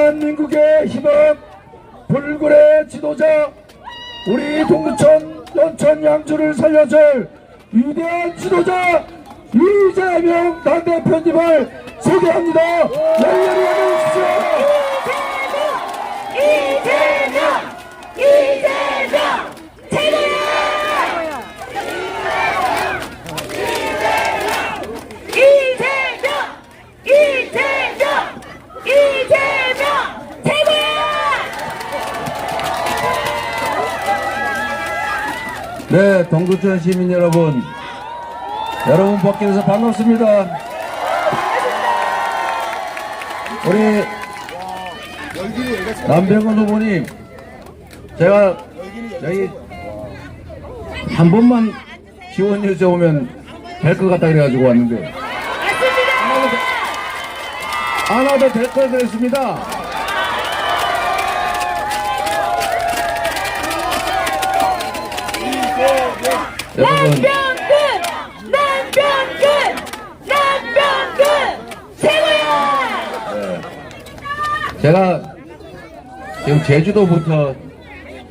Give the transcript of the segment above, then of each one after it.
대한민국의 희망, 불굴의 지도자, 우리 동두천, 연천, 양주를 살려줄 위대한 지도자 이재명 당대표님을 소개합니다. 열렬히 환영해주십시오. 이재명 최고야! 이재명 최고야! 네, 동두천 시민 여러분 뵙게 반갑습니다. 우리 남병헌 후보님, 제가 여기 한 번만 지원 요청 오면 될 것 같다 그래가지고 왔는데 안 와도 될 걸 그랬습니다. 여러분, 남병근 최고야! 네. 제가 지금 제주도부터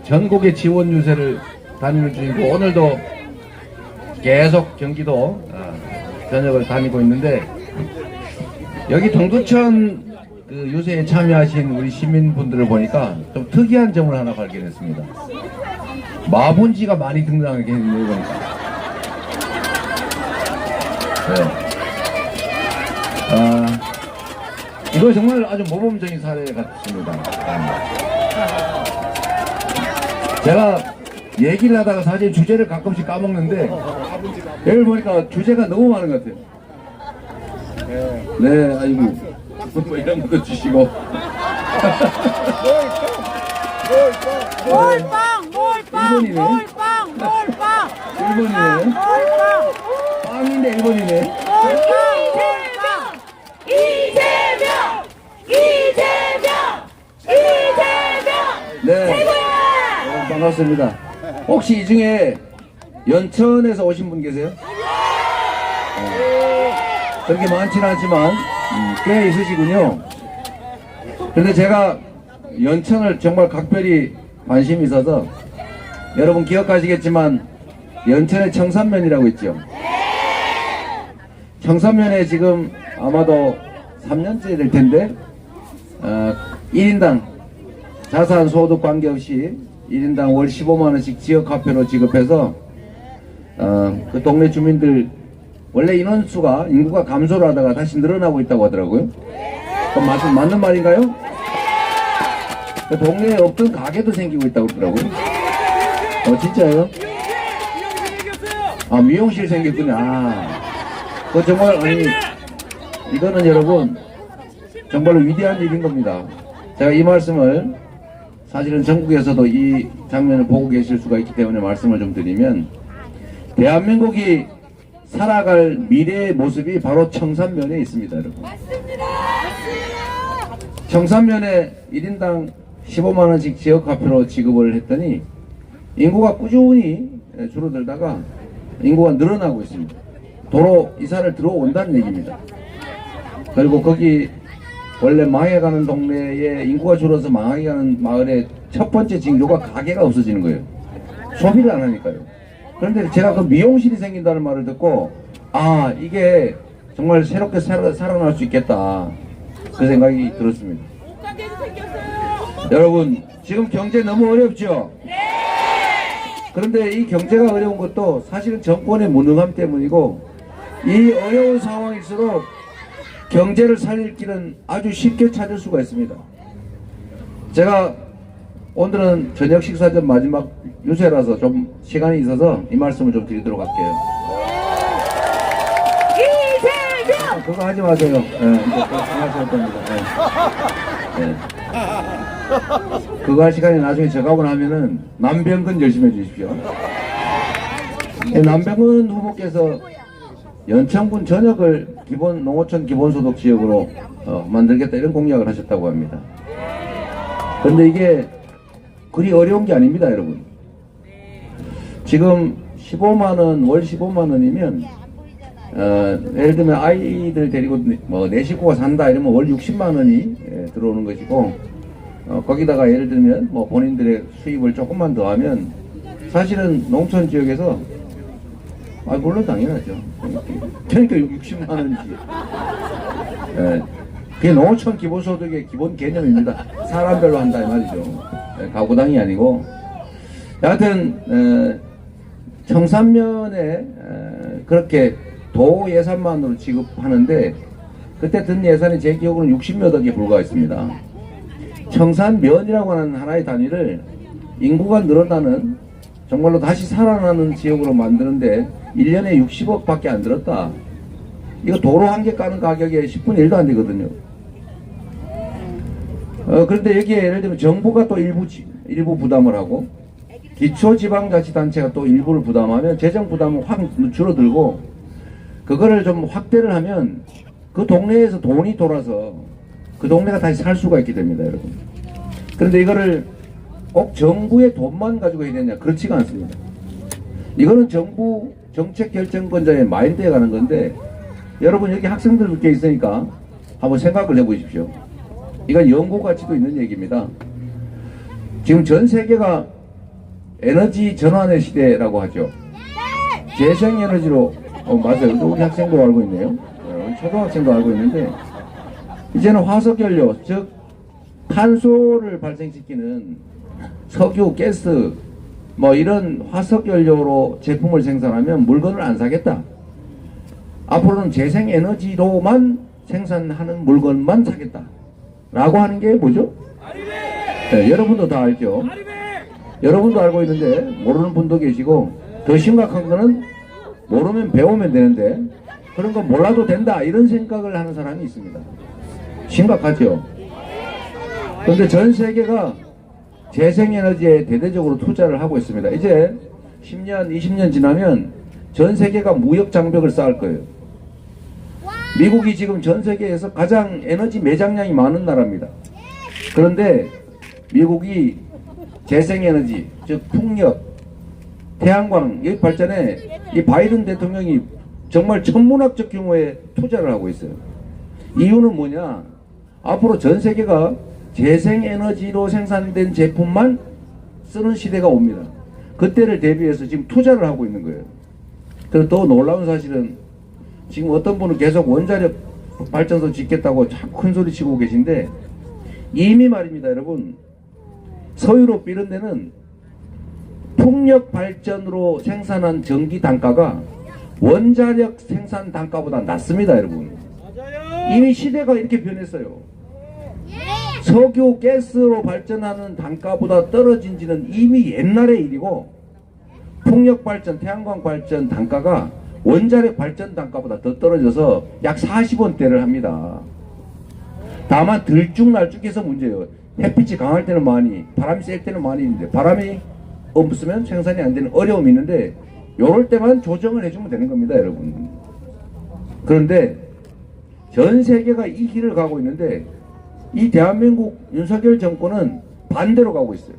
전국의 지원 유세를 다니는 중이고 오늘도 계속 경기도 전역을 다니고 있는데 여기 동두천 그 유세에 참여하신 우리 시민분들을 보니까 좀 특이한 점을 하나 발견했습니다. 마본지가 많이 등장하게 했네요, 보니까. 네. 이거 정말 아주 모범적인 사례 같습니다. 제가 얘기를 하다가 사실 주제를 가끔씩 까먹는데 여기 보니까 주제가 너무 많은 것 같아요. 네, 아이고 뭐 이런 것도 주시고 일본이네. 빵인데 일본이네. 네, 반갑습니다. 혹시 이 중에 연천에서 오신 분 계세요? 그렇게 많지는 않지만 꽤 있으시군요. 그런데 제가 연천을 정말 각별히 관심이 있어서 여러분 기억하시겠지만 연천에 청산면이라고 있죠. 청산면에 지금 아마도 3년째 될 텐데 1인당 자산 소득 관계없이 1인당 월 15만원씩 지역화폐로 지급해서 그 동네 주민들 원래 인구가 감소를 하다가 다시 늘어나고 있다고 하더라고요. 그럼 맞는 말인가요? 그 동네에 없던 가게도 생기고 있다고 그러더라고요. 진짜예요? 미용실 생겼군요. 그 정말 이거는 여러분 정말로 위대한 일인 겁니다. 제가 이 말씀을 사실은 전국에서도 이 장면을 보고 계실 수가 있기 때문에 말씀을 좀 드리면 대한민국이 살아갈 미래의 모습이 바로 청산면에 있습니다, 여러분. 맞습니다. 청산면에 1인당 15만원씩 지역화폐로 지급을 했더니 인구가 꾸준히 줄어들다가 인구가 늘어나고 있습니다. 도로 이사를 들어온다는 얘기입니다. 그리고 거기 원래 망해가는 동네에 인구가 줄어서 망해가는 마을에 첫 번째 징조가 가게가 없어지는 거예요. 소비를 안 하니까요. 그런데 제가 그 미용실이 생긴다는 말을 듣고 이게 정말 새롭게 살아날 수 있겠다 그 생각이 들었습니다. 여러분 지금 경제 너무 어렵죠? 네! 그런데 이 경제가 어려운 것도 사실은 정권의 무능함 때문이고 이 어려운 상황일수록 경제를 살릴 길은 아주 쉽게 찾을 수가 있습니다. 제가 오늘은 저녁 식사 전 마지막 유세라서 좀 시간이 있어서 이 말씀을 좀 드리도록 할게요. 이재명! 그거 하지 마세요. 그거 하셔야 됩니다. 네. 그거 할 시간이 나중에 저가고 나면은 남병근 열심히 해주십시오. 남병근 후보께서 연천군 전역을 농어촌 기본소득 지역으로 만들겠다 이런 공약을 하셨다고 합니다. 그런데 이게 그리 어려운 게 아닙니다, 여러분. 지금 15만원, 월 15만원이면 예를 들면 아이들 데리고 뭐 내 식구가 산다 이러면 월 60만 원이 들어오는 것이고, 거기다가 예를 들면 뭐 본인들의 수입을 조금만 더하면 사실은 농촌 지역에서 물론 당연하죠. 그러니까 60만 원이지. 그게 농어촌 기본소득의 기본 개념입니다. 사람별로 한다 이 말이죠. 가구당이 아니고. 여하튼 청산면에 그렇게 도 예산만으로 지급하는데 그때 든 예산이 제 기억으로는 60몇 억에 불과했습니다. 청산면이라고 하는 하나의 단위를 인구가 늘어나는 정말로 다시 살아나는 지역으로 만드는데 1년에 60억 밖에 안 들었다. 이거 도로 한 개 까는 가격에 10분의 1도 안 되거든요. 그런데 여기에 예를 들면 정부가 또 일부 부담을 하고 기초지방자치단체가 또 일부를 부담하면 재정 부담은 확 줄어들고, 그거를 좀 확대를 하면 그 동네에서 돈이 돌아서 그 동네가 다시 살 수가 있게 됩니다, 여러분. 그런데 이거를 꼭 정부의 돈만 가지고 해야 되냐? 그렇지가 않습니다. 이거는 정부 정책 결정권자의 마인드에 가는 건데, 여러분 여기 학생들 꽤 있으니까 한번 생각을 해보십시오. 이건 연구 가치도 있는 얘기입니다. 지금 전 세계가 에너지 전환의 시대라고 하죠. 재생에너지로 맞아요. 우리 학생도 알고 있네요. 우리 초등학생도 알고 있는데, 이제는 화석연료, 즉 탄소를 발생시키는 석유, 가스 뭐 이런 화석연료로 제품을 생산하면 물건을 안 사겠다. 앞으로는 재생에너지로만 생산하는 물건만 사겠다 라고 하는 게 뭐죠? 네, 여러분도 다 알죠. 여러분도 알고 있는데 모르는 분도 계시고, 더 심각한 거는 모르면 배우면 되는데 그런 거 몰라도 된다 이런 생각을 하는 사람이 있습니다. 심각하죠. 그런데 전 세계가 재생에너지에 대대적으로 투자를 하고 있습니다. 이제 10년, 20년 지나면 전 세계가 무역 장벽을 쌓을 거예요. 미국이 지금 전 세계에서 가장 에너지 매장량이 많은 나라입니다. 그런데 미국이 재생에너지, 즉 풍력, 태양광 여기 발전에 이 바이든 대통령이 정말 천문학적 규모의 투자를 하고 있어요. 이유는 뭐냐? 앞으로 전 세계가 재생에너지로 생산된 제품만 쓰는 시대가 옵니다. 그때를 대비해서 지금 투자를 하고 있는 거예요. 그리고 더 놀라운 사실은 지금 어떤 분은 계속 원자력 발전소 짓겠다고 참 큰 소리 치고 계신데, 이미 말입니다, 여러분. 서유럽 이런 데는 풍력 발전으로 생산한 전기 단가가 원자력 생산 단가보다 낮습니다, 여러분. 이미 시대가 이렇게 변했어요. 석유, 가스로 발전하는 단가보다 떨어진 지는 이미 옛날의 일이고, 풍력 발전, 태양광 발전 단가가 원자력 발전 단가보다 더 떨어져서 약 40원대를 합니다. 다만 들쭉날쭉해서 문제예요. 햇빛이 강할 때는 많이, 바람이 셀 때는 많이 있는데, 바람이 없으면 생산이 안 되는 어려움이 있는데, 요럴 때만 조정을 해주면 되는 겁니다, 여러분. 그런데 전 세계가 이 길을 가고 있는데 이 대한민국 윤석열 정권은 반대로 가고 있어요.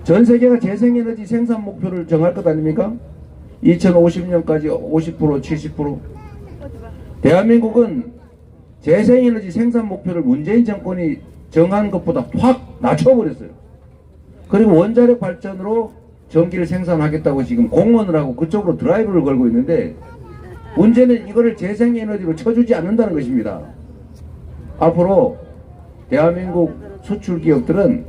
전 세계가 재생에너지 생산 목표를 정할 것 아닙니까? 2050년까지 50%, 70%. 대한민국은 재생에너지 생산 목표를 문재인 정권이 정한 것보다 확 낮춰버렸어요. 그리고 원자력 발전으로 전기를 생산하겠다고 지금 공언을 하고 그쪽으로 드라이브를 걸고 있는데, 문제는 이거를 재생에너지로 쳐주지 않는다는 것입니다. 앞으로 대한민국 수출 기업들은,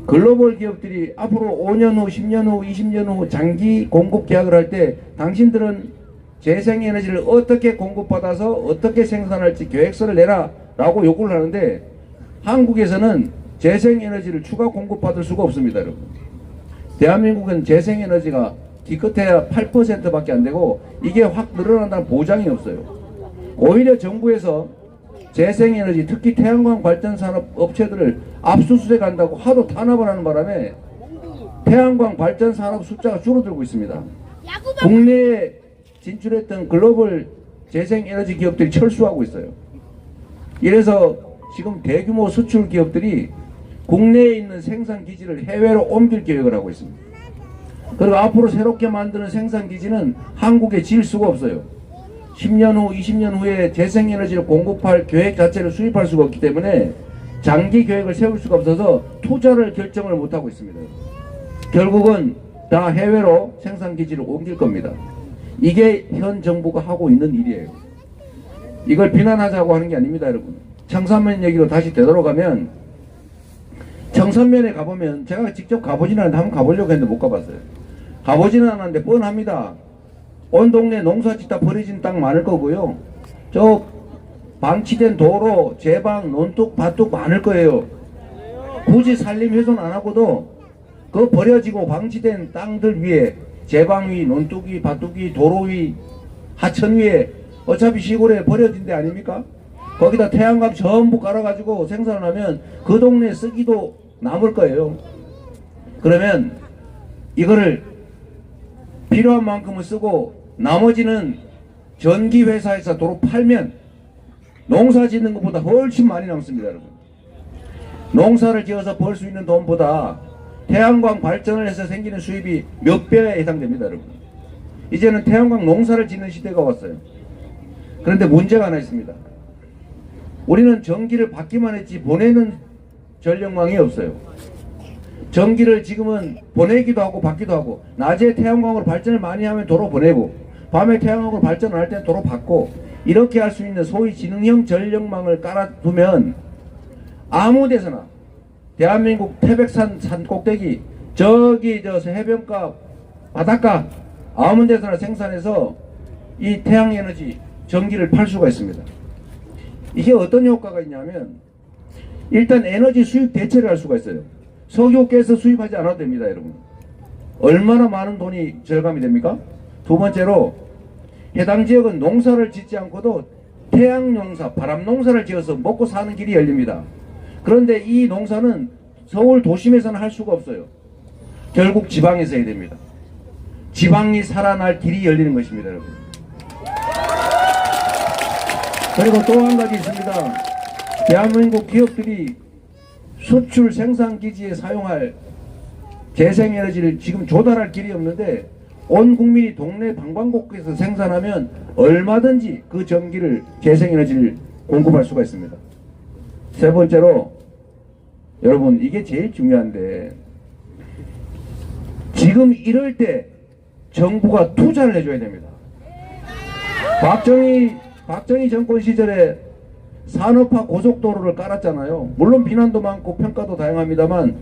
글로벌 기업들이 앞으로 5년 후, 10년 후, 20년 후 장기 공급 계약을 할 때 당신들은 재생에너지를 어떻게 공급받아서 어떻게 생산할지 계획서를 내라 라고 요구를 하는데, 한국에서는 재생에너지를 추가 공급받을 수가 없습니다, 여러분. 대한민국은 재생에너지가 기껏해야 8%밖에 안 되고 이게 확 늘어난다는 보장이 없어요. 오히려 정부에서 재생에너지, 특히 태양광 발전산업 업체들을 압수수색한다고 하도 탄압을 하는 바람에 태양광 발전산업 숫자가 줄어들고 있습니다. 국내에 진출했던 글로벌 재생에너지 기업들이 철수하고 있어요. 이래서 지금 대규모 수출 기업들이 국내에 있는 생산 기지를 해외로 옮길 계획을 하고 있습니다. 그리고 앞으로 새롭게 만드는 생산기지는 한국에 지을 수가 없어요. 10년 후, 20년 후에 재생에너지를 공급할 계획 자체를 수립할 수가 없기 때문에 장기 계획을 세울 수가 없어서 투자를 결정을 못하고 있습니다. 결국은 다 해외로 생산기지를 옮길 겁니다. 이게 현 정부가 하고 있는 일이에요. 이걸 비난하자고 하는 게 아닙니다, 여러분. 청산면 얘기로 다시 되돌아가면, 청산면에 가보면, 제가 직접 가보지는 않는데 한번 가보려고 했는데 못 가봤어요. 가보지는 않았는데 뻔합니다. 온 동네 농사 짓다 버려진 땅 많을 거고요. 저 방치된 도로, 제방, 논둑, 밭둑 많을 거예요. 굳이 산림 훼손 안 하고도 그 버려지고 방치된 땅들 위에 제방 위, 논둑 위, 밭둑 위, 도로 위, 하천 위에 어차피 시골에 버려진 데 아닙니까? 거기다 태양광 전부 깔아가지고 생산을 하면 그 동네 쓰기도 남을 거예요. 그러면 이거를 필요한 만큼은 쓰고 나머지는 전기회사에서 도로 팔면 농사 짓는 것보다 훨씬 많이 남습니다, 여러분. 농사를 지어서 벌 수 있는 돈보다 태양광 발전을 해서 생기는 수입이 몇 배에 해당됩니다, 여러분. 이제는 태양광 농사를 짓는 시대가 왔어요. 그런데 문제가 하나 있습니다. 우리는 전기를 받기만 했지 보내는 전력망이 없어요. 전기를 지금은 보내기도 하고 받기도 하고, 낮에 태양광으로 발전을 많이 하면 도로 보내고, 밤에 태양광으로 발전을 할 때는 도로 받고, 이렇게 할 수 있는 소위 지능형 전력망을 깔아두면 아무 데서나 대한민국 태백산 산 꼭대기, 저기 저 해변가 바닷가 아무 데서나 생산해서 이 태양에너지 전기를 팔 수가 있습니다. 이게 어떤 효과가 있냐면, 일단 에너지 수입 대체를 할 수가 있어요. 석유가스 수입하지 않아도 됩니다, 여러분. 얼마나 많은 돈이 절감이 됩니까? 두 번째로, 해당 지역은 농사를 짓지 않고도 태양 농사, 바람 농사를 지어서 먹고 사는 길이 열립니다. 그런데 이 농사는 서울 도심에서는 할 수가 없어요. 결국 지방에서 해야 됩니다. 지방이 살아날 길이 열리는 것입니다, 여러분. 그리고 또 한 가지 있습니다. 대한민국 기업들이 수출 생산기지에 사용할 재생에너지를 지금 조달할 길이 없는데, 온 국민이 동네 방방곡곡에서 생산하면 얼마든지 그 전기를, 재생에너지를 공급할 수가 있습니다. 세 번째로, 여러분 이게 제일 중요한데, 지금 이럴 때 정부가 투자를 해줘야 됩니다. 박정희 정권 시절에 산업화 고속도로를 깔았잖아요. 물론 비난도 많고 평가도 다양합니다만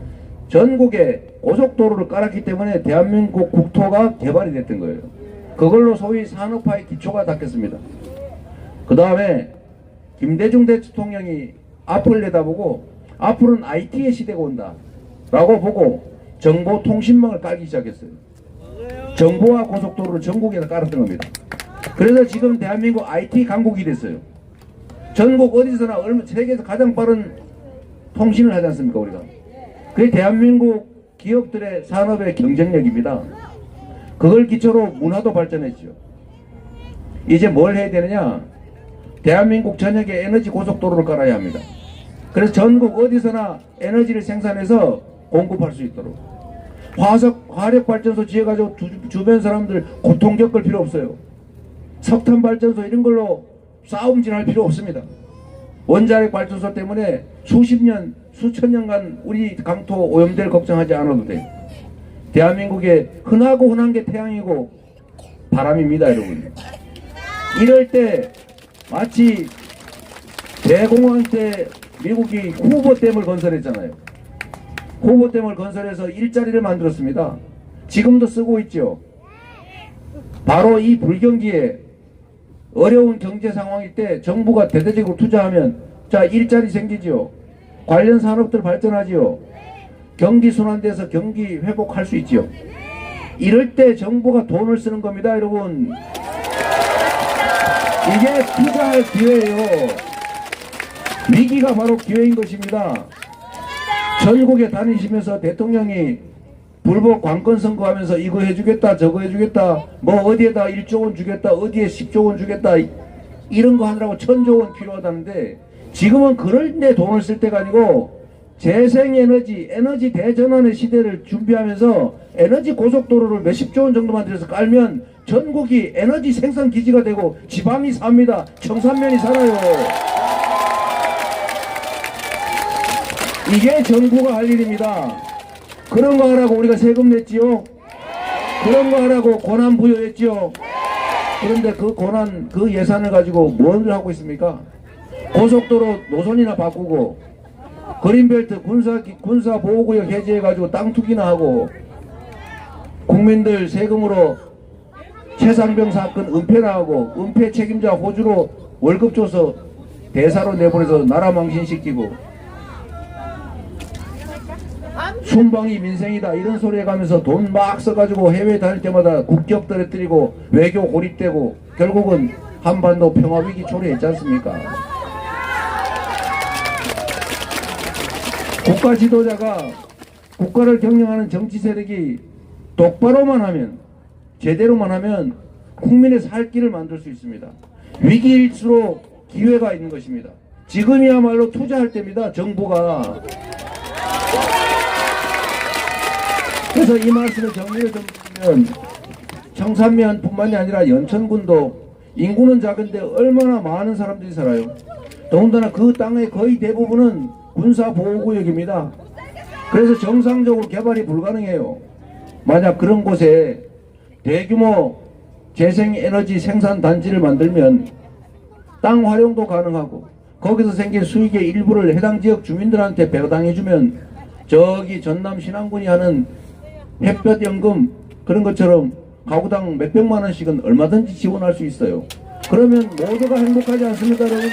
전국에 고속도로를 깔았기 때문에 대한민국 국토가 개발이 됐던 거예요. 그걸로 소위 산업화의 기초가 닦였습니다. 그 다음에 김대중 대통령이 앞을 내다보고 앞으로는 IT의 시대가 온다 라고 보고 정보통신망을 깔기 시작했어요. 정보화 고속도로를 전국에다 깔았던 겁니다. 그래서 지금 대한민국 IT 강국이 됐어요. 전국 어디서나 세계에서 가장 빠른 통신을 하지 않습니까, 우리가? 그게 대한민국 기업들의 산업의 경쟁력입니다. 그걸 기초로 문화도 발전했죠. 이제 뭘 해야 되느냐? 대한민국 전역에 에너지 고속도로를 깔아야 합니다. 그래서 전국 어디서나 에너지를 생산해서 공급할 수 있도록. 화력발전소 지어가지고 주변 사람들 고통 겪을 필요 없어요. 석탄발전소 이런 걸로 싸움질할 필요 없습니다. 원자력 발전소 때문에 수십 년, 수천 년간 우리 강토 오염될 걱정하지 않아도 돼. 대한민국에 흔하고 흔한 게 태양이고 바람입니다, 여러분. 이럴 때 마치 대공황 때 미국이 후보댐을 건설했잖아요. 후보댐을 건설해서 일자리를 만들었습니다. 지금도 쓰고 있죠. 바로 이 불경기에 어려운 경제 상황일 때 정부가 대대적으로 투자하면 자 일자리 생기지요. 관련 산업들 발전하지요. 경기 순환돼서 경기 회복할 수 있지요. 이럴 때 정부가 돈을 쓰는 겁니다, 여러분. 이게 투자할 기회예요. 위기가 바로 기회인 것입니다. 전국에 다니시면서 대통령이 불법 관건 선거하면서 이거 해주겠다 저거 해주겠다 뭐 어디에다 1조 원 주겠다 어디에 10조 원 주겠다 이런 거 하느라고 1000조 원 필요하다는데, 지금은 그럴 때 돈을 쓸 때가 아니고 재생에너지, 에너지 대전환의 시대를 준비하면서 에너지 고속도로를 몇십조 원 정도만 들여서 깔면 전국이 에너지 생산 기지가 되고 지방이 삽니다. 청산면이 살아요. 이게 정부가 할 일입니다. 그런 거 하라고 우리가 세금 냈지요. 그런 거 하라고 권한 부여했지요. 그런데 그 권한, 그 예산을 가지고 뭘 하고 있습니까? 고속도로 노선이나 바꾸고 그린벨트 군사 보호구역 해제해가지고 땅 투기나 하고 국민들 세금으로 최상병 사건 은폐나 하고 은폐 책임자 호주로 월급 줘서 대사로 내보내서 나라 망신시키고 순방이 민생이다 이런 소리 해가면서 돈 막 써가지고 해외 다닐 때마다 국격 떨어뜨리고 외교 고립되고 결국은 한반도 평화위기 초래했지 않습니까? 국가 지도자가 국가를 경영하는 정치 세력이 똑바로만 하면 제대로만 하면 국민의 살 길을 만들 수 있습니다. 위기일수록 기회가 있는 것입니다. 지금이야말로 투자할 때입니다. 정부가. 그래서 이 말씀을 정리를 좀 드리면 청산면뿐만이 아니라 연천군도 인구는 작은데 얼마나 많은 사람들이 살아요. 더군다나 그 땅의 거의 대부분은 군사보호구역입니다. 그래서 정상적으로 개발이 불가능해요. 만약 그런 곳에 대규모 재생에너지 생산단지를 만들면 땅 활용도 가능하고 거기서 생긴 수익의 일부를 해당 지역 주민들한테 배당해주면 저기 전남 신안군이 하는 햇볕연금 그런 것처럼 가구당 몇백만 원씩은 얼마든지 지원할 수 있어요. 그러면 모두가 행복하지 않습니까, 여러분?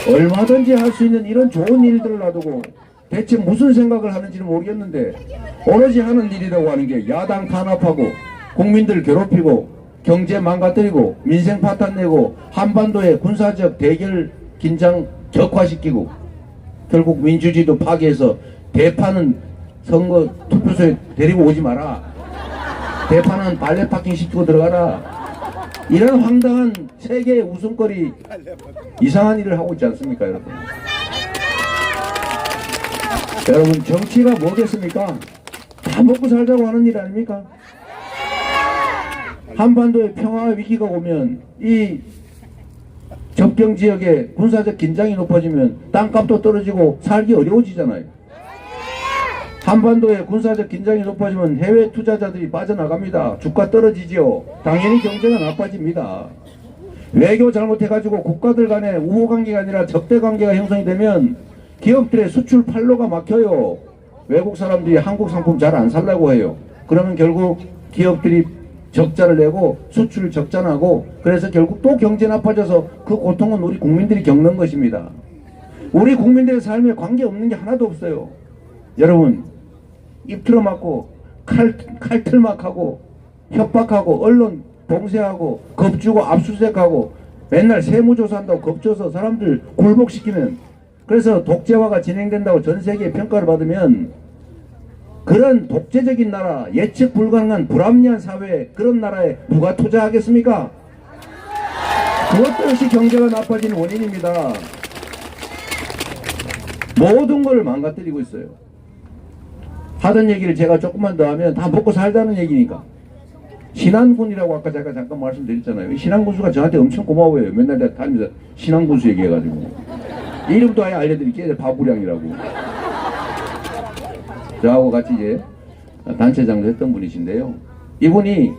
얼마든지 할 수 있는 이런 좋은 일들을 놔두고 대체 무슨 생각을 하는지는 모르겠는데 오로지 하는 일이라고 하는 게 야당 탄압하고 국민들 괴롭히고 경제 망가뜨리고 민생 파탄 내고 한반도의 군사적 대결 긴장 격화시키고 결국 민주주의도 파괴해서 대파는 선거 투표소에 데리고 오지 마라. 대파는 발레 파킹 시키고 들어가라. 이런 황당한 세계의 웃음거리 이상한 일을 하고 있지 않습니까, 여러분? 여러분, 정치가 뭐겠습니까? 다 먹고 살자고 하는 일 아닙니까? 한반도의 평화 위기가 오면 이 접경 지역에 군사적 긴장이 높아지면 땅값도 떨어지고 살기 어려워지잖아요. 한반도에 군사적 긴장이 높아지면 해외 투자자들이 빠져나갑니다. 주가 떨어지지요. 당연히 경제가 나빠집니다. 외교 잘못해가지고 국가들 간의 우호관계가 아니라 적대관계가 형성이 되면 기업들의 수출 판로가 막혀요. 외국 사람들이 한국 상품 잘 안 살려고 해요. 그러면 결국 기업들이 적자를 내고 수출 적자나고 그래서 결국 또 경제 나빠져서 그 고통은 우리 국민들이 겪는 것입니다. 우리 국민들의 삶에 관계없는 게 하나도 없어요. 여러분, 입 틀어막고 칼틀막하고 협박하고 언론 봉쇄하고 겁주고 압수수색하고 맨날 세무조사한다고 겁줘서 사람들 굴복시키면 그래서 독재화가 진행된다고 전 세계에 평가를 받으면 그런 독재적인 나라, 예측 불가능한 불합리한 사회에 그런 나라에 누가 투자하겠습니까? 그것도 역시 경제가 나빠지는 원인입니다. 모든 걸 망가뜨리고 있어요. 하던 얘기를 제가 조금만 더 하면 다 먹고 살자는 얘기니까. 신안군이라고 아까 제가 잠깐 말씀드렸잖아요. 신안군수가 저한테 엄청 고마워요. 맨날 내가 다니면서 신안군수 얘기해가지고. 이름도 아예 알려드릴게요. 바구량이라고. 저하고 같이 이제 단체장도 했던 분이신데요. 이분이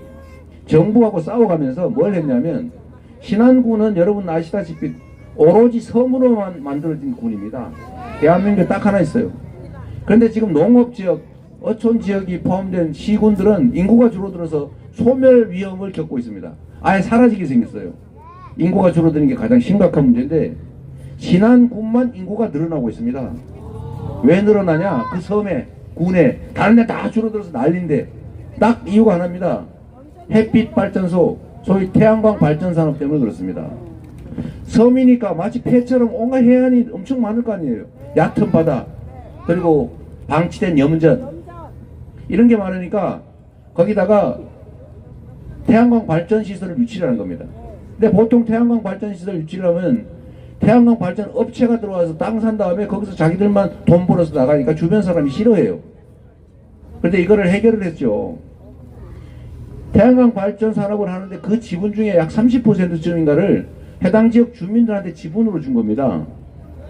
정부하고 싸워가면서 뭘 했냐면 신안군은 여러분 아시다시피 오로지 섬으로만 만들어진 군입니다. 대한민국에 딱 하나 있어요. 그런데 지금 농업지역, 어촌지역이 포함된 시군들은 인구가 줄어들어서 소멸 위험을 겪고 있습니다. 아예 사라지게 생겼어요. 인구가 줄어드는 게 가장 심각한 문제인데 신안군만 인구가 늘어나고 있습니다. 왜 늘어나냐? 그 섬에, 군에, 다른 데 다 줄어들어서 난리인데 딱 이유가 하나입니다. 햇빛 발전소, 소위 태양광 발전 산업 때문에 그렇습니다. 섬이니까 마치 폐처럼 온갖 해안이 엄청 많을 거 아니에요. 얕은 바다, 그리고 방치된 염전 이런 게 많으니까 거기다가 태양광 발전 시설을 유치하는 겁니다. 근데 보통 태양광 발전 시설 유치하면 태양광 발전 업체가 들어와서 땅 산 다음에 거기서 자기들만 돈 벌어서 나가니까 주변 사람이 싫어해요. 그런데 이거를 해결을 했죠. 태양광 발전 산업을 하는데 그 지분 중에 약 30%쯤인가를 해당 지역 주민들한테 지분으로 준 겁니다.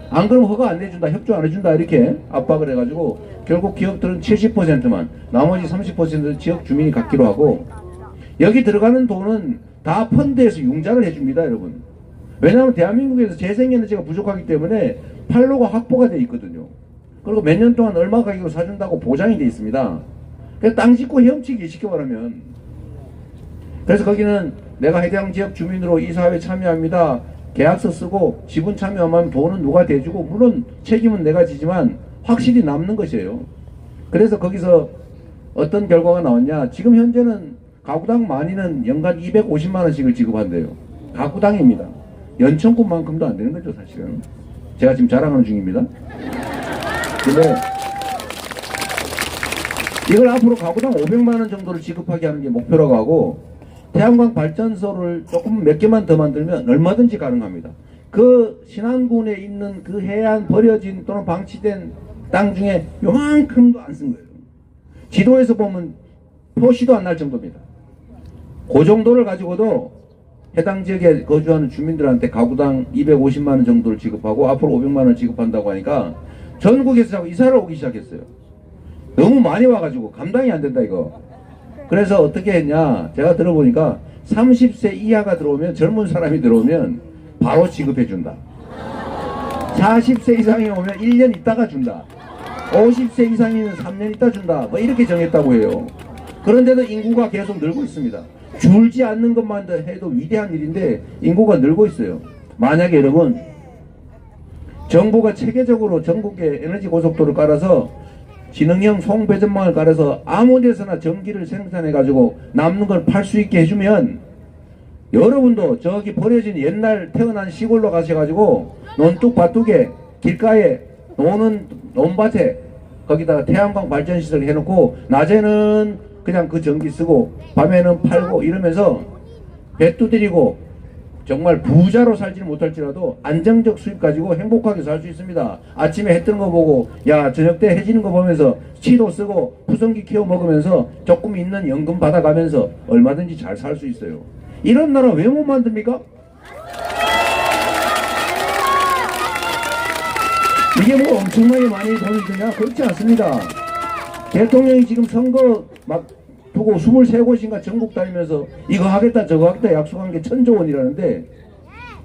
안 그러면 허가 안 내준다, 협조 안 해준다 이렇게 압박을 해가지고 결국 기업들은 70%만, 나머지 30% 지역 주민이 갖기로 하고, 여기 들어가는 돈은 다 펀드에서 융자를 해줍니다, 여러분. 왜냐하면 대한민국에서 재생에너지가 부족하기 때문에 판로가 확보가 돼 있거든요. 그리고 몇 년 동안 얼마 가격으로 사준다고 보장이 돼 있습니다. 그래서 땅 짓고 헤엄치기 쉽게 말하면. 그래서 거기는 내가 해당 지역 주민으로 이사회에 참여합니다, 계약서 쓰고 지분 참여하면 돈은 누가 대주고, 물론 책임은 내가 지지만 확실히 남는 것이에요. 그래서 거기서 어떤 결과가 나왔냐, 지금 현재는 가구당 많이는 연간 250만 원씩을 지급한대요. 가구당입니다. 연천군만큼도 안 되는 거죠, 사실은. 제가 지금 자랑하는 중입니다. 근데 이걸 앞으로 가구당 500만 원 정도를 지급하게 하는 게 목표라고 하고, 태양광 발전소를 조금 몇 개만 더 만들면 얼마든지 가능합니다. 그 신안군에 있는 그 해안 버려진 또는 방치된 땅 중에 요만큼도 안 쓴 거예요. 지도에서 보면 표시도 안 날 정도입니다. 그 정도를 가지고도 해당 지역에 거주하는 주민들한테 가구당 250만 원 정도를 지급하고 앞으로 500만 원 지급한다고 하니까 전국에서 자꾸 이사를 오기 시작했어요. 너무 많이 와가지고 감당이 안 된다 이거. 그래서 어떻게 했냐, 제가 들어보니까 30세 이하가 들어오면, 젊은 사람이 들어오면 바로 지급해 준다. 40세 이상이 오면 1년 있다가 준다. 50세 이상이면 3년 있다 준다. 뭐 이렇게 정했다고 해요. 그런데도 인구가 계속 늘고 있습니다. 줄지 않는 것만 해도 위대한 일인데 인구가 늘고 있어요. 만약에 여러분, 정부가 체계적으로 전국에 에너지 고속도로를 깔아서 지능형 송배전망을 깔아서 아무 데서나 전기를 생산해 가지고 남는 걸 팔 수 있게 해주면, 여러분도 저기 버려진 옛날 태어난 시골로 가셔가지고 논뚝밭둑에 길가에 노는 논밭에 거기다가 태양광 발전시설 해놓고 낮에는 그냥 그 전기 쓰고 밤에는 팔고 이러면서 배 두드리고 정말 부자로 살지는 못할지라도 안정적 수입 가지고 행복하게 살 수 있습니다. 아침에 해 뜨는 거 보고, 야 저녁 때 해지는 거 보면서 치도 쓰고 푸성기 키워 먹으면서 조금 있는 연금 받아가면서 얼마든지 잘 살 수 있어요. 이런 나라 왜 못 만듭니까? 이게 뭐 엄청나게 많이 돈이 드냐? 그렇지 않습니다. 대통령이 지금 선거 막 두고 23곳인가 전국 다니면서 이거 하겠다 저거 하겠다 약속한 게 1000조 원이라는데,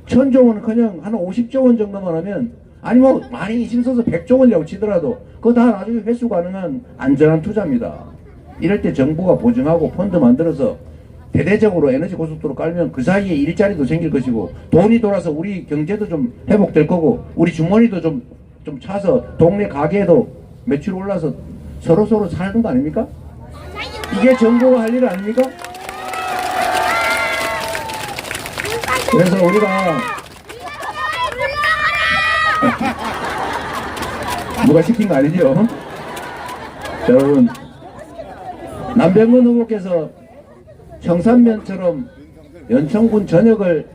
1000조 원은 그냥 한 50조 원 정도만 하면, 아니 뭐 많이 힘써서 100조 원이라고 치더라도 그거 다 나중에 회수 가능한 안전한 투자입니다. 이럴 때 정부가 보증하고 펀드 만들어서 대대적으로 에너지 고속도로 깔면 그 사이에 일자리도 생길 것이고, 돈이 돌아서 우리 경제도 좀 회복될 거고, 우리 주머니도 좀 차서 동네 가게에도 매출 올라서 서로서로 사는 거 아닙니까? 이게 정부가 할 일 아닙니까? 그래서 우리가 누가 시킨 거 아니죠? 여러분, 남병근 후보께서 청산면처럼 연천군 전역을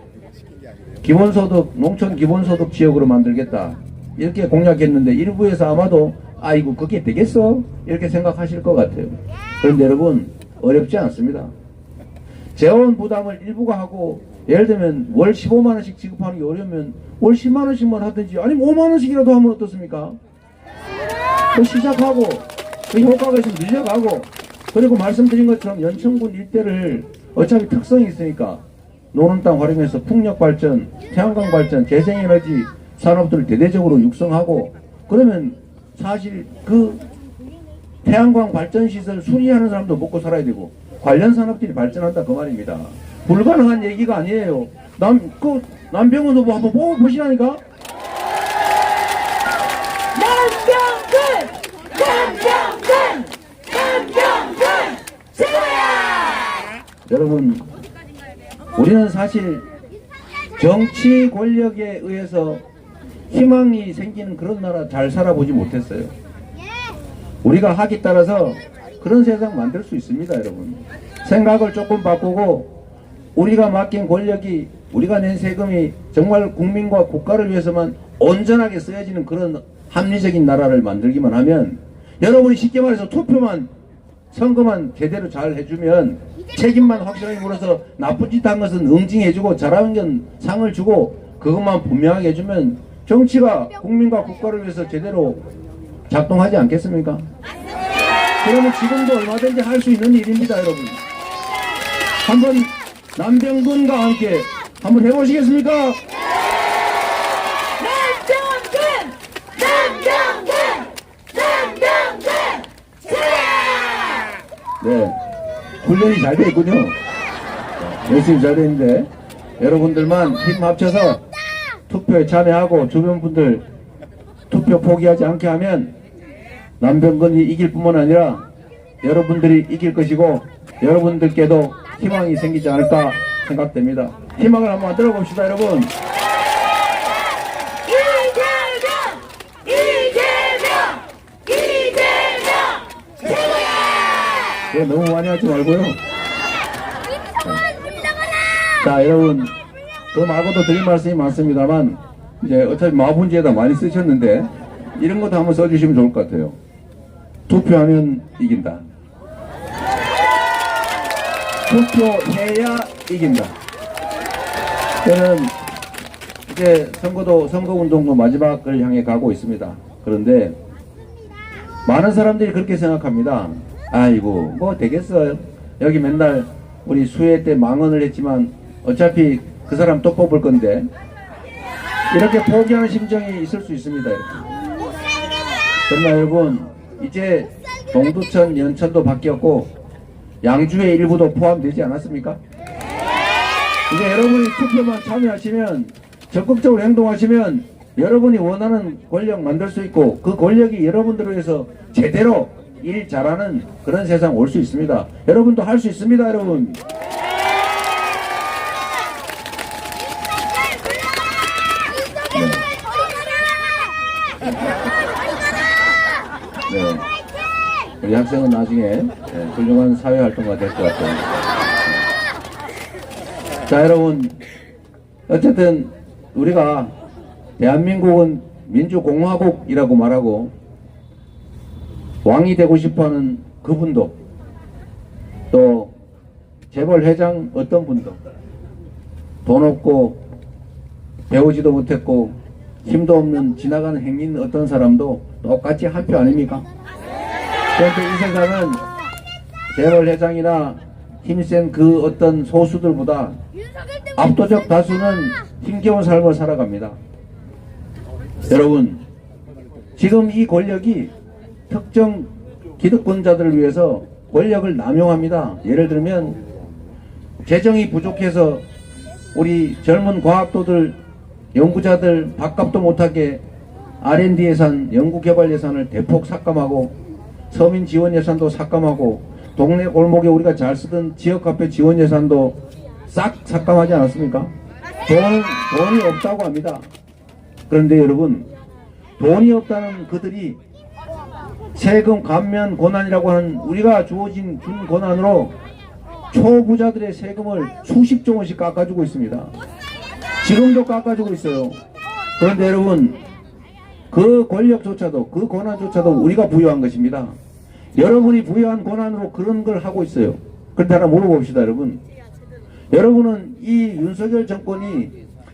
기본소득, 농촌 기본소득 지역으로 만들겠다 이렇게 공약했는데, 일부에서 아마도 아이고 그게 되겠어? 이렇게 생각하실 것 같아요. 그런데 여러분, 어렵지 않습니다. 재원 부담을 일부가 하고, 예를 들면 월 15만원씩 지급하는 게 어려우면 월 10만원씩만 하든지, 아니면 5만원씩이라도 하면 어떻습니까? 그 시작하고 그 효과가 있으면 늘려가고, 그리고 말씀드린 것처럼 연천군 일대를 어차피 특성이 있으니까 노는 땅 활용해서 풍력발전, 태양광 발전, 재생에너지 산업들을 대대적으로 육성하고, 그러면 사실 그 태양광 발전시설 수리하는 사람도 먹고 살아야 되고 관련 산업들이 발전한다 그 말입니다. 불가능한 얘기가 아니에요. 남병은 후보 한번 보시라니까. 남병근 최고야. 여러분, 우리는 사실 정치 권력에 의해서 희망이 생기는 그런 나라 잘 살아보지 못했어요. 우리가 학에 따라서 그런 세상 만들 수 있습니다, 여러분. 생각을 조금 바꾸고 우리가 맡긴 권력이 우리가 낸 세금이 정말 국민과 국가를 위해서만 온전하게 쓰여지는 그런 합리적인 나라를 만들기만 하면, 여러분이 쉽게 말해서 투표만, 선거만 제대로 잘 해주면, 책임만 확실하게 물어서 나쁜 짓 한 것은 응징해주고 잘하는 건 상을 주고 그것만 분명하게 해주면 정치가 국민과 국가를 위해서 제대로 작동하지 않겠습니까? 그러면 지금도 얼마든지 할 수 있는 일입니다, 여러분. 한번 남병근과 함께 한번 해보시겠습니까? 남병근 최고야! 네, 훈련이 잘 돼 있군요. 열심히 잘 돼 있는데 여러분들만 힘 합쳐서 투표에 참여하고 주변 분들 투표 포기하지 않게 하면 남병근이 이길 뿐만 아니라 여러분들이 이길 것이고 여러분들께도 희망이 생기지 않을까 생각됩니다. 희망을 한번 만들어 봅시다, 여러분. 이재명 최고야! 네, 너무 많이 하지 말고요. 자, 여러분, 그 말고도 드릴 말씀이 많습니다만 이제 어차피 마분지에다 많이 쓰셨는데 이런 것도 한번 써주시면 좋을 것 같아요. 투표하면 이긴다. 투표해야 이긴다. 저는 이제 선거운동도 마지막을 향해 가고 있습니다. 그런데 많은 사람들이 그렇게 생각합니다. 아이고 뭐 되겠어요. 여기 맨날 우리 수해 때 망언을 했지만 어차피 그 사람 또 뽑을 건데, 이렇게 포기하는 심정이 있을 수 있습니다. 그러나 여러분, 이제 동두천, 연천도 바뀌었고 양주의 일부도 포함되지 않았습니까? 이제 여러분이 투표만 참여하시면, 적극적으로 행동하시면 여러분이 원하는 권력 만들 수 있고 그 권력이 여러분들을 위해서 제대로 일 잘하는 그런 세상 올 수 있습니다. 여러분도 할 수 있습니다, 여러분. 네. 우리 학생은 나중에 훌륭한 사회활동가 될 것 같아요. 자, 여러분, 어쨌든 우리가 대한민국은 민주공화국이라고 말하고 왕이 되고 싶어하는 그분도, 또 재벌회장 어떤 분도 돈 없고 배우지도 못했고 힘도 없는 지나가는 행인 어떤 사람도 똑같이 한 표 아닙니까? 그런데 이 세상은 재벌회장이나 힘센 그 어떤 소수들보다 압도적 다수는 힘겨운 삶을 살아갑니다. 여러분, 지금 이 권력이 특정 기득권자들을 위해서 권력을 남용합니다. 예를 들면 재정이 부족해서 우리 젊은 과학도들, 연구자들 밥값도 못하게 R&D 예산, 연구개발 예산을 대폭 삭감하고 서민 지원 예산도 삭감하고 동네 골목에 우리가 잘 쓰던 지역화폐 지원 예산도 싹 삭감하지 않았습니까? 돈이 없다고 합니다. 그런데 여러분, 돈이 없다는 그들이 세금 감면 권한이라고 하는 우리가 준 권한으로 초부자들의 세금을 수십조 원씩 깎아주고 있습니다. 지금도 깎아주고 있어요. 그런데 여러분, 그 권력조차도, 그 권한조차도 우리가 부여한 것입니다. 여러분이 부여한 권한으로 그런 걸 하고 있어요. 그런데 하나 물어봅시다, 여러분. 여러분은 이 윤석열 정권이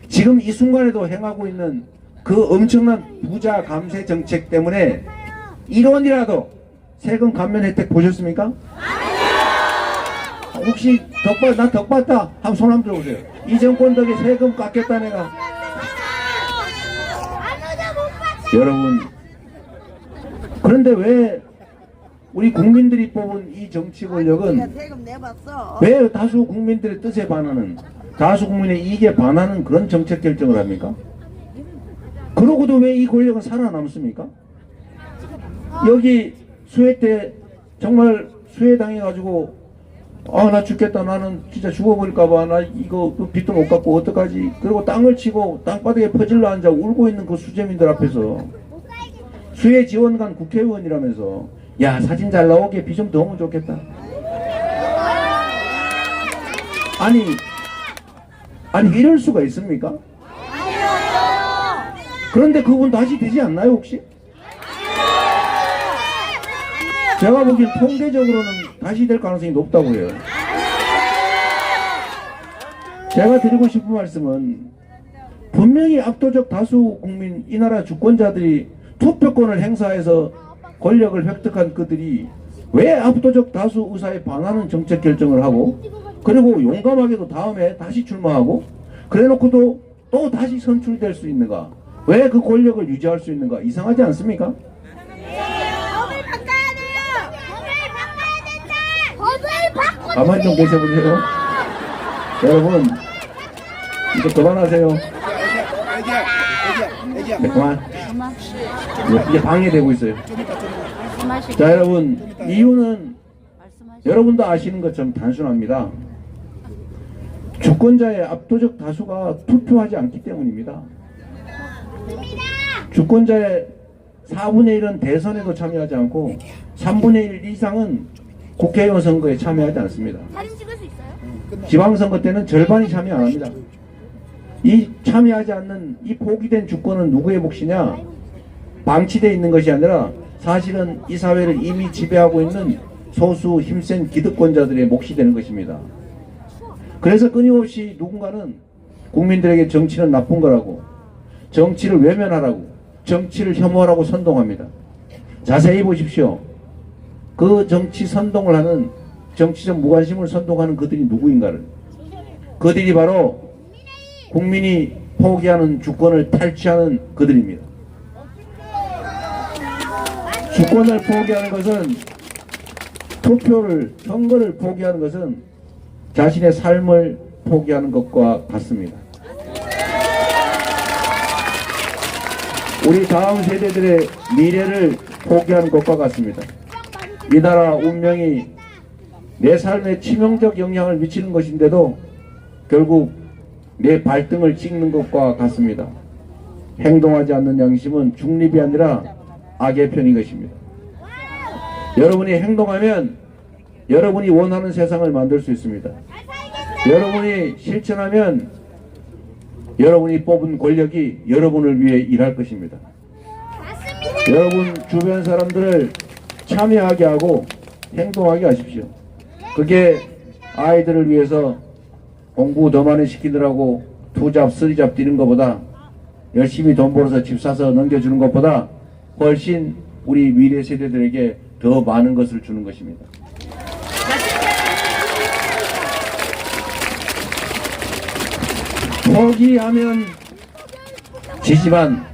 지금 이 순간에도 행하고 있는 그 엄청난 부자 감세 정책 때문에 1원이라도 세금 감면 혜택 보셨습니까? 혹시 나 덕 봤다? 한번 손 한번 들어보세요. 이 정권 덕에 세금 깎였다 내가. 여러분, 그런데 왜 우리 국민들이 뽑은 이 정치 권력은 왜 다수 국민들의 뜻에 반하는, 다수 국민의 이익에 반하는 그런 정책 결정을 합니까? 그러고도 왜 이 권력은 살아남습니까? 여기 수해 때 정말 수해 당해가지고 나 죽겠다, 나는 진짜 죽어버릴까봐, 나 이거 빚도 못 갚고 어떡하지, 그리고 땅을 치고 땅바닥에 퍼질러 앉아 울고 있는 그 수재민들 앞에서 수해 지원관 국회의원이라면서 야, 사진 잘 나오게 비 좀 넣으면 좋겠다. 아니, 아니 이럴 수가 있습니까? 그런데 그분 다시 되지 않나요 혹시? 제가 보기엔 통계적으로는 다시 될 가능성이 높다고 해요. 제가 드리고 싶은 말씀은 분명히 압도적 다수 국민, 이 나라 주권자들이 투표권을 행사해서 권력을 획득한 그들이 왜 압도적 다수 의사에 반하는 정책 결정을 하고, 그리고 용감하게도 다음에 다시 출마하고 그래놓고도 또 다시 선출될 수 있는가? 왜 그 권력을 유지할 수 있는가? 이상하지 않습니까? 법을 바꿔야 돼요. 법을 바꿔야 된다. 법을 바꿔. 가만히 좀 계셔보세요. 여러분 이제 그만하세요. 네, 그만. 이제 방해되고 있어요. 자, 여러분 이유는 여러분도 아시는 것처럼 단순합니다. 주권자의 압도적 다수가 투표하지 않기 때문입니다. 주권자의 4분의 1은 대선에도 참여하지 않고 3분의 1 이상은 국회의원 선거에 참여하지 않습니다. 사진 찍을 수 있어요? 지방선거 때는 절반이 참여 안 합니다. 이 참여하지 않는 이 포기된 주권은 누구의 몫이냐? 방치되어 있는 것이 아니라 사실은 이 사회를 이미 지배하고 있는 소수 힘센 기득권자들의 몫이 되는 것입니다. 그래서 끊임없이 누군가는 국민들에게 정치는 나쁜 거라고, 정치를 외면하라고, 정치를 혐오하라고 선동합니다. 자세히 보십시오. 그 정치 선동을 하는, 정치적 무관심을 선동하는 그들이 누구인가를, 그들이 바로 국민이 포기하는 주권을 탈취하는 그들입니다. 주권을 포기하는 것은, 투표를, 선거를 포기하는 것은 자신의 삶을 포기하는 것과 같습니다. 우리 다음 세대들의 미래를 포기하는 것과 같습니다. 이 나라 운명이 내 삶에 치명적 영향을 미치는 것인데도 결국 내 발등을 찍는 것과 같습니다. 행동하지 않는 양심은 중립이 아니라 악의 편인 것입니다. 여러분이 행동하면 여러분이 원하는 세상을 만들 수 있습니다. 여러분이 실천하면 여러분이 뽑은 권력이 여러분을 위해 일할 것입니다. 여러분 주변 사람들을 참여하게 하고 행동하게 하십시오. 그게 아이들을 위해서 공부 더 많이 시키느라고 투잡, 쓰리잡 뛰는 것보다, 열심히 돈 벌어서 집 사서 넘겨주는 것보다 훨씬 우리 미래 세대들에게 더 많은 것을 주는 것입니다. 포기하면 지지만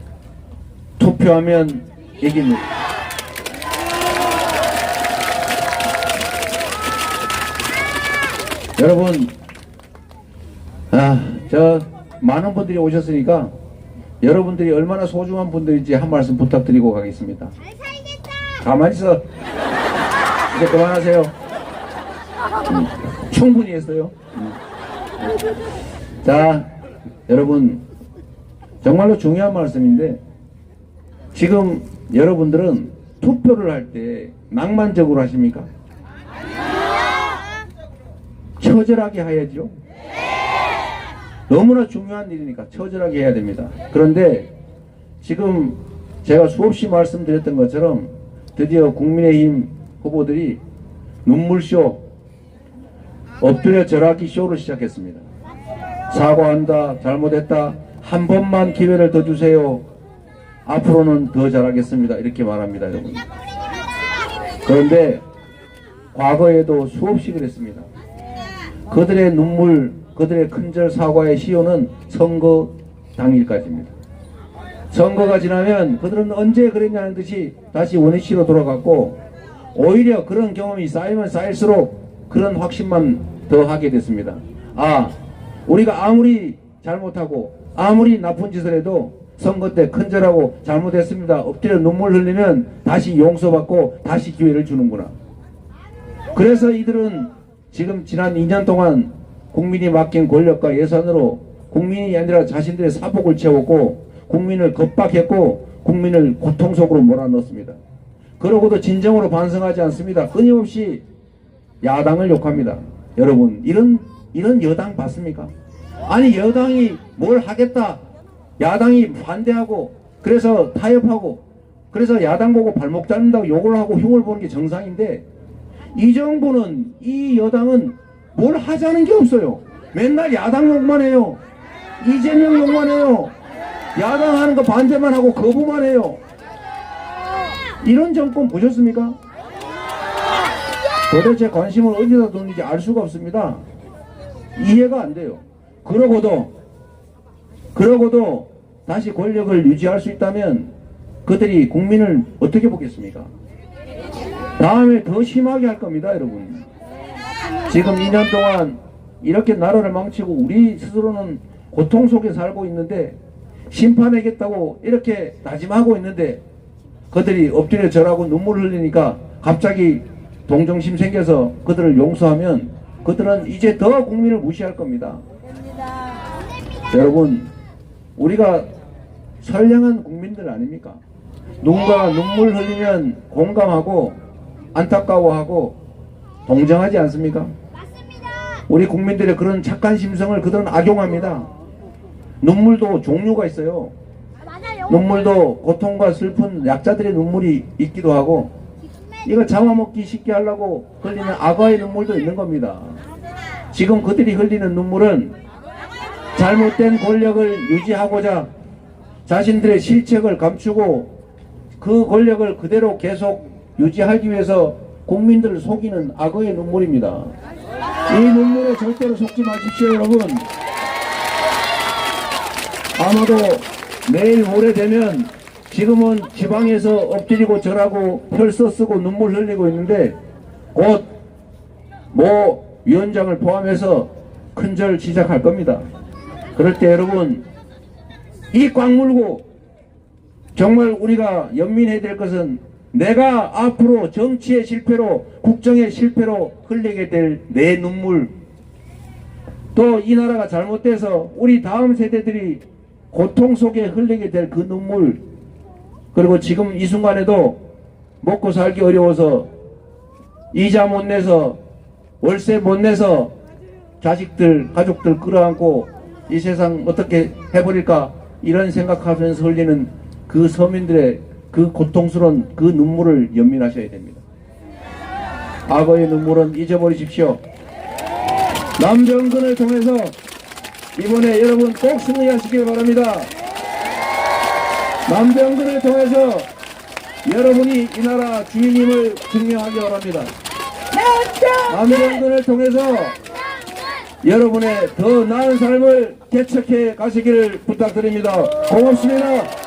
투표하면 이깁니다. 여러분, 저 많은 분들이 오셨으니까 여러분들이 얼마나 소중한 분들인지 한 말씀 부탁드리고 가겠습니다. 가만히 있어. 이제 그만하세요. 충분히 했어요. 자, 여러분 정말로 중요한 말씀인데, 지금 여러분들은 투표를 할 때 낭만적으로 하십니까? 처절하게 해야죠. 너무나 중요한 일이니까 처절하게 해야 됩니다. 그런데 지금 제가 수없이 말씀드렸던 것처럼 드디어 국민의힘 후보들이 눈물쇼, 엎드려 절하기 쇼를 시작했습니다. 사과한다, 잘못했다, 한 번만 기회를 더 주세요, 앞으로는 더 잘하겠습니다, 이렇게 말합니다. 여러분. 그런데 과거에도 수없이 그랬습니다. 그들의 눈물, 그들의 큰절 사과의 시효는 선거 당일까지입니다. 선거가 지나면 그들은 언제 그랬냐는 듯이 다시 원위치로 돌아갔고, 오히려 그런 경험이 쌓이면 쌓일수록 그런 확신만 더 하게 됐습니다. 우리가 아무리 잘못하고 아무리 나쁜 짓을 해도 선거 때 큰절하고 잘못했습니다, 엎드려 눈물 흘리면 다시 용서받고 다시 기회를 주는구나. 그래서 이들은 지금 지난 2년 동안 국민이 맡긴 권력과 예산으로 국민이 아니라 자신들의 사복을 채웠고, 국민을 겁박했고, 국민을 고통 속으로 몰아넣습니다. 그러고도 진정으로 반성하지 않습니다. 끊임없이 야당을 욕합니다. 여러분, 이런 여당 봤습니까? 아니 여당이 뭘 하겠다, 야당이 반대하고 그래서 타협하고 그래서 야당 보고 발목 잡는다고 욕을 하고 흉을 보는 게 정상인데, 이 정부는, 이 여당은 뭘 하자는 게 없어요. 맨날 야당 욕만 해요. 이재명 욕만 해요. 야당 하는 거 반대만 하고 거부만 해요. 이런 정권 보셨습니까? 도대체 관심을 어디다 두는지 알 수가 없습니다. 이해가 안 돼요. 그러고도 다시 권력을 유지할 수 있다면 그들이 국민을 어떻게 보겠습니까? 다음에 더 심하게 할 겁니다, 여러분. 지금 2년 동안 이렇게 나라를 망치고 우리 스스로는 고통 속에 살고 있는데, 심판하겠다고 이렇게 다짐하고 있는데 그들이 엎드려 절하고 눈물 흘리니까 갑자기 동정심 생겨서 그들을 용서하면 그들은 이제 더 국민을 무시할 겁니다. 여러분, 우리가 선량한 국민들 아닙니까? 누군가 눈물 흘리면 공감하고 안타까워하고 동정하지 않습니까? 우리 국민들의 그런 착한 심성을 그들은 악용합니다. 눈물도 종류가 있어요. 눈물도 고통과 슬픈 약자들의 눈물이 있기도 하고, 이거 잡아먹기 쉽게 하려고 흘리는 악어의 눈물도 있는 겁니다. 지금 그들이 흘리는 눈물은 잘못된 권력을 유지하고자 자신들의 실책을 감추고 그 권력을 그대로 계속 유지하기 위해서 국민들을 속이는 악어의 눈물입니다. 이 눈물에 절대로 속지 마십시오, 여러분. 아마도 내일 모레 되면, 지금은 지방에서 엎드리고 절하고 혈서 쓰고 눈물 흘리고 있는데 곧 모 위원장을 포함해서 큰절 시작할 겁니다. 그럴 때 여러분, 이 꽉 물고 정말 우리가 연민해야 될 것은, 내가 앞으로 정치의 실패로, 국정의 실패로 흘리게 될 내 눈물, 또 이 나라가 잘못돼서 우리 다음 세대들이 고통 속에 흘리게 될 그 눈물, 그리고 지금 이 순간에도 먹고 살기 어려워서 이자 못 내서 월세 못 내서 자식들, 가족들 끌어안고 이 세상 어떻게 해버릴까 이런 생각하면서 흘리는 그 서민들의 그 고통스러운 그 눈물을 연민하셔야 됩니다. 악어의 눈물은 잊어버리십시오. 남정근을 통해서 이번에 여러분 꼭 승리하시길 바랍니다. 남정근을 통해서 여러분이 이 나라 주인임을 증명하기 바랍니다. 남정근을 통해서 여러분의 더 나은 삶을 개척해 가시기를 부탁드립니다. 고맙습니다.